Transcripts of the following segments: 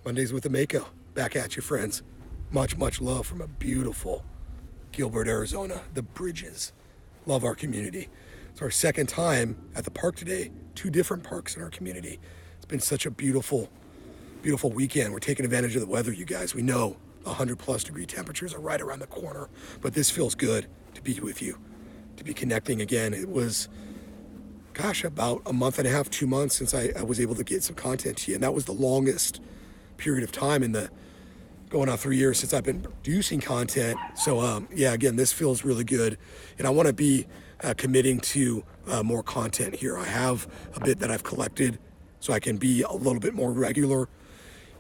Mondays with the Mako. Back at you, friends. Much, much love from a beautiful Gilbert, Arizona. The Bridges. Love our community. It's our second time at the park today. 2 different parks in our community. It's been such a beautiful, beautiful weekend. We're taking advantage of the weather, you guys. We know 100+ degree temperatures are right around the corner, but this feels good to be with you, to be connecting again. It was, about a month and a half, 2 months since I was able to get some content to you, and that was the longest period of time in the going on 3 years since I've been producing content. So again, this feels really good, and I want to be committing to more content here. I have a bit that I've collected so I can be a little bit more regular,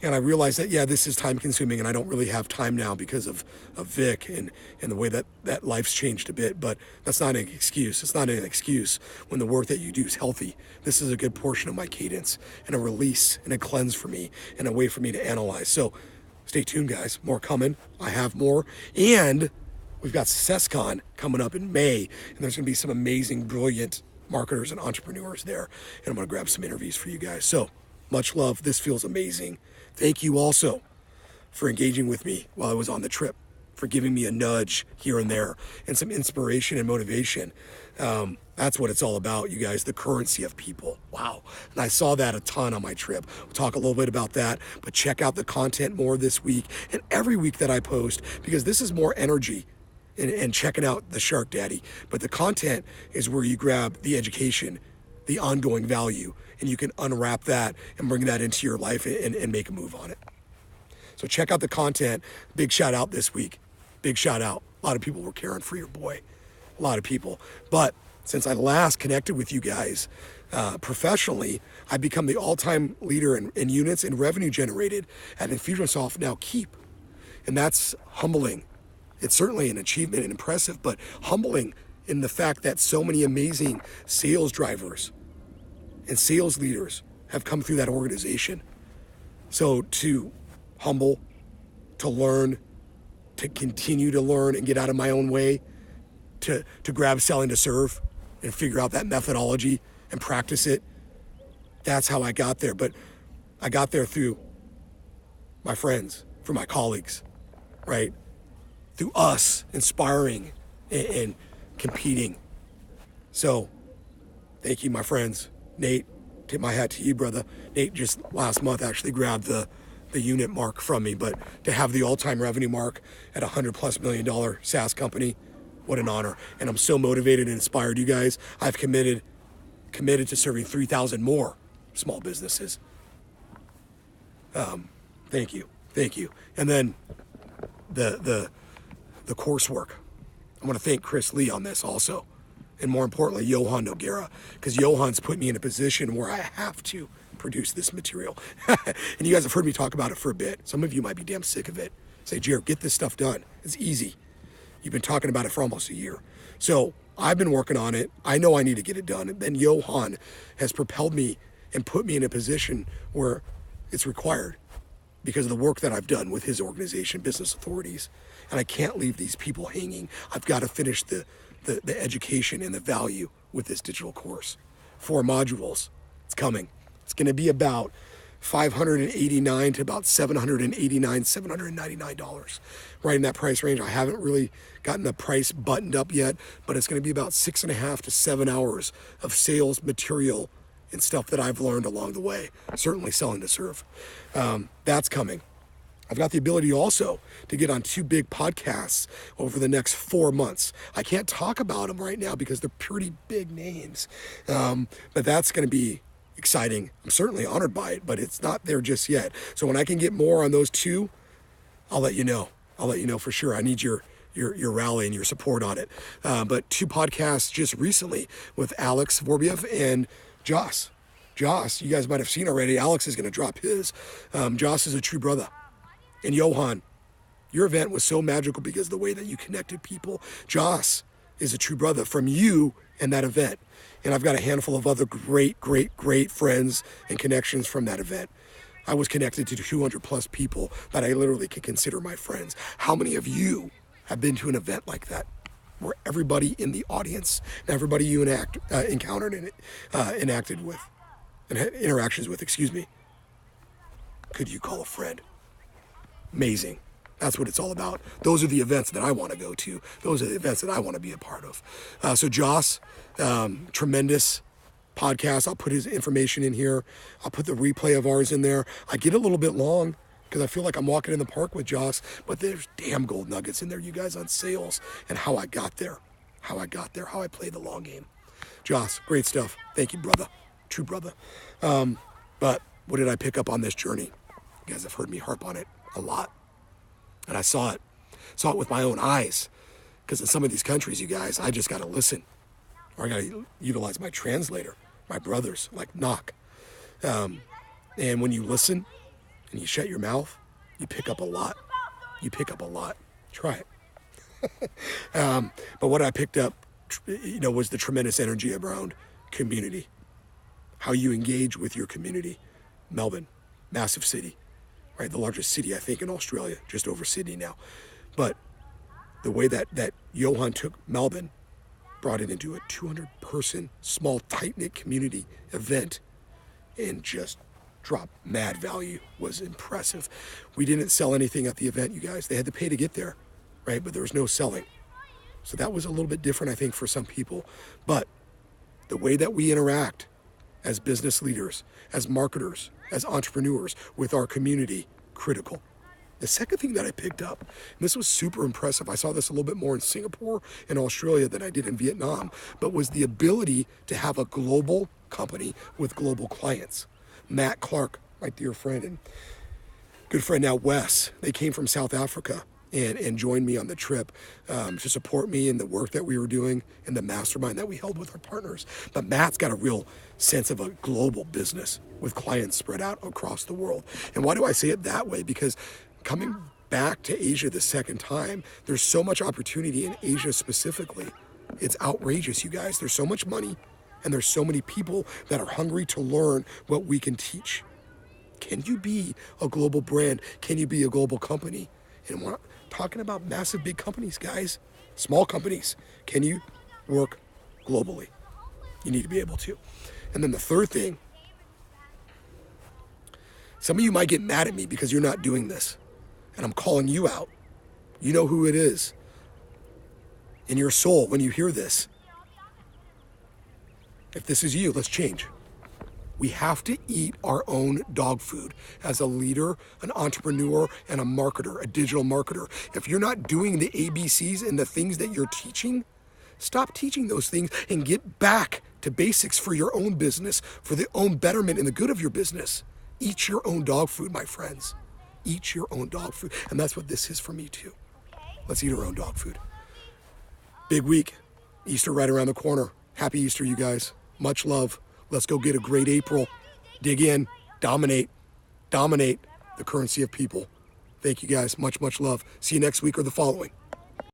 and I realize that this is time consuming, and I don't really have time now because of Vic and the way that life's changed a bit. But that's not an excuse. It's not an excuse when the work that you do is healthy. This is a good portion of my cadence and a release and a cleanse for me and a way for me to analyze. So stay tuned, guys. More coming. I have more. And we've got SuccessCon coming up in May, and there's going to be some amazing, brilliant marketers and entrepreneurs there. And I'm going to grab some interviews for you guys. So much love. This feels amazing. Thank you also for engaging with me while I was on the trip, for giving me a nudge here and there and some inspiration and motivation. That's what it's all about, you guys, the currency of people. Wow. And I saw that a ton on my trip. We'll talk a little bit about that, but check out the content more this week and every week that I post, because this is more energy and checking out the Shark Daddy. But the content is where you grab the education, the ongoing value, and you can unwrap that and bring that into your life and make a move on it. So check out the content. Big shout out this week. Big shout out. A lot of people were caring for your boy. A lot of people. But since I last connected with you guys professionally, I've become the all-time leader in units and revenue generated at Infusionsoft Now Keep. And that's humbling. It's certainly an achievement and impressive, but humbling in the fact that so many amazing sales drivers and sales leaders have come through that organization. So to humble, to learn, to continue to learn and get out of my own way, to grab selling to serve and figure out that methodology and practice it. That's how I got there. But I got there through my friends, through my colleagues, right? Through us inspiring and competing. So thank you, my friends. Nate, tip my hat to you, brother. Nate just last month actually grabbed the unit mark from me, but to have the all-time revenue mark at $100+ million SaaS company, what an honor. And I'm so motivated and inspired, you guys. I've committed to serving 3,000 more small businesses. Thank you. And then the coursework. I want to thank Chris Lee on this also. And more importantly, Johan Noguera, because Johan's put me in a position where I have to produce this material. And you guys have heard me talk about it for a bit. Some of you might be damn sick of it. Say, Jared, get this stuff done. It's easy. You've been talking about it for almost a year. So I've been working on it. I know I need to get it done. And then Johan has propelled me and put me in a position where it's required because of the work that I've done with his organization, Business Authorities. And I can't leave these people hanging. I've got to finish the education and the value with this digital course. 4 modules. It's coming. It's going to be about $589 to about $799 right in that price range. I haven't really gotten the price buttoned up yet, but it's going to be about 6.5 to 7 hours of sales material and stuff that I've learned along the way. Certainly selling to serve. That's coming. I've got the ability also to get on 2 big podcasts over the next 4 months. I can't talk about them right now because they're pretty big names, but that's going to be exciting. I'm certainly honored by it, but it's not there just yet. So when I can get more on those 2, I'll let you know. I'll let you know for sure. I need your rally and your support on it. But 2 podcasts just recently with Alex Vorbiev and Joss. Joss, you guys might have seen already. Alex is going to drop his. Joss is a true brother. And Johan, your event was so magical because of the way that you connected people. Joss is a true brother from you and that event. And I've got a handful of other great friends and connections from that event. I was connected to 200+ people that I literally could consider my friends. How many of you have been to an event like that, where everybody in the audience, and everybody you encountered and interacted with, and had interactions with, could you call a friend? Amazing. That's what it's all about. Those are the events that I want to go to. Those are the events that I want to be a part of. So Joss, tremendous podcast. I'll put his information in here. I'll put the replay of ours in there. I get a little bit long because I feel like I'm walking in the park with Joss, but there's damn gold nuggets in there, you guys, on sales and how I got there, how I played the long game. Joss, great stuff. Thank you, brother. True brother. But what did I pick up on this journey? You guys have heard me harp on it a lot. And I saw it with my own eyes. Because in some of these countries, you guys, I just got to listen. Or I got to utilize my translator, my brothers, like knock. And when you listen and you shut your mouth, you pick up a lot. You pick up a lot. Try it. But what I picked up, was the tremendous energy around community. How you engage with your community. Melbourne, massive city. Right, the largest city, I think, in Australia, just over Sydney now. But the way that Johan took Melbourne, brought it into a 200-person, small, tight-knit community event, and just dropped mad value was impressive. We didn't sell anything at the event, you guys. They had to pay to get there, right? But there was no selling. So that was a little bit different, I think, for some people. But the way that we interact as business leaders, as marketers, as entrepreneurs with our community, critical. The second thing that I picked up, and this was super impressive, I saw this a little bit more in Singapore and Australia than I did in Vietnam, but was the ability to have a global company with global clients. Matt Clark, my dear friend and good friend now, Wes, they came from South Africa and joined me on the trip to support me in the work that we were doing and the mastermind that we held with our partners. But Matt's got a real sense of a global business with clients spread out across the world. And why do I say it that way? Because coming back to Asia the second time, there's so much opportunity in Asia specifically. It's outrageous, you guys. There's so much money and there's so many people that are hungry to learn what we can teach. Can you be a global brand? Can you be a global company? And we're not talking about massive big companies, guys. Small companies. Can you work globally? You need to be able to. And then the third thing, some of you might get mad at me because you're not doing this. And I'm calling you out. You know who it is. In your soul, when you hear this. If this is you, let's change. We have to eat our own dog food as a leader, an entrepreneur, and a marketer, a digital marketer. If you're not doing the ABCs and the things that you're teaching, stop teaching those things and get back to basics for your own business, for the own betterment and the good of your business. Eat your own dog food, my friends. Eat your own dog food. And that's what this is for me too. Let's eat our own dog food. Big week. Easter right around the corner. Happy Easter, you guys. Much love. Let's go get a great April. Dig in, dominate the currency of people. Thank you guys. Much, much love. See you next week or the following.